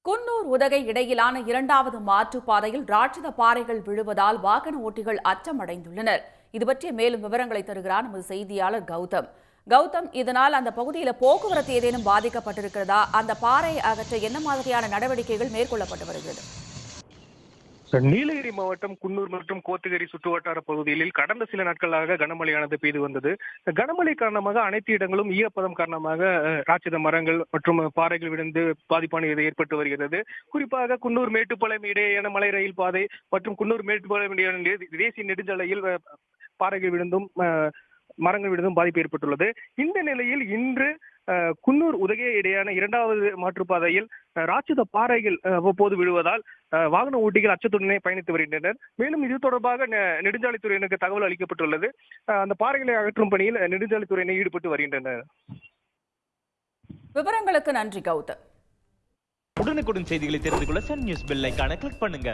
குன்னூர் உதகை இடையிலான இரண்டாவது மாற்றுப்பாதையில் ராட்சத பாறைகள் விழுவதால் வாகன ஓட்டிகள் அச்சமடைந்துள்ளனர். இதுபற்றிய மேலும் விவரங்களை தருகிறார் நமது செய்தியாளர் கௌதம். கௌதம், இதனால் அந்த பகுதியில் போக்குவரத்து ஏதேனும் பாதிக்கப்பட்டிருக்கிறதா? அந்த பாறை அகற்ற என்ன மாதிரியான நடவடிக்கைகள் மேற்கொள்ளப்பட்டு வருகிறது? நீலகிரி மாவட்டம் குன்னூர் மற்றும் கோத்தகிரி சுற்றுவட்டார பகுதிகளில் கடந்த சில நாட்களாக கனமழையானது பெய்து வந்தது. கனமழை காரணமாக அனைத்து இடங்களும் ஈரப்பதம் காரணமாக ராட்சத மரங்கள் மற்றும் பாறைகள் விழுந்து பாதிப்பானது ஏற்பட்டு வருகிறது. குறிப்பாக குன்னூர் மேட்டுப்பாளையம் இடையேயான மலை ரயில் பாதை மற்றும் குன்னூர் மேட்டுப்பாளையம் இடையேயான தேசிய நெடுஞ்சாலையில் பாறைகள் விழுந்தும் மரங்கள் விழுந்தும் பாதிப்பு ஏற்பட்டுள்ளது. இந்த நிலையில் இன்று குன்னூர் உதகை இடையான இரண்டாவது மாற்றுப்பாதையில் ராட்சத பாறைகள் அவ்வப்போது விழுவதால் வாகன ஓட்டிகள் அச்சத்துடனே பயணித்து வருகின்றனர். மேலும் இது தொடர்பாக நெடுஞ்சாலைத்துறையினருக்கு தகவல் அளிக்கப்பட்டுள்ளது. அந்த பாறைகளை அகற்றும் பணியில் நெடுஞ்சாலைத்துறையினர் ஈடுபட்டு வருகின்றனர். விவரங்களுக்கு நன்றி கௌதம். உடனுக்குடன் செய்திகளை தெரிந்து கொள்ள சன் நியூஸ் பெல் ஐகானை கிளிக் பண்ணுங்க.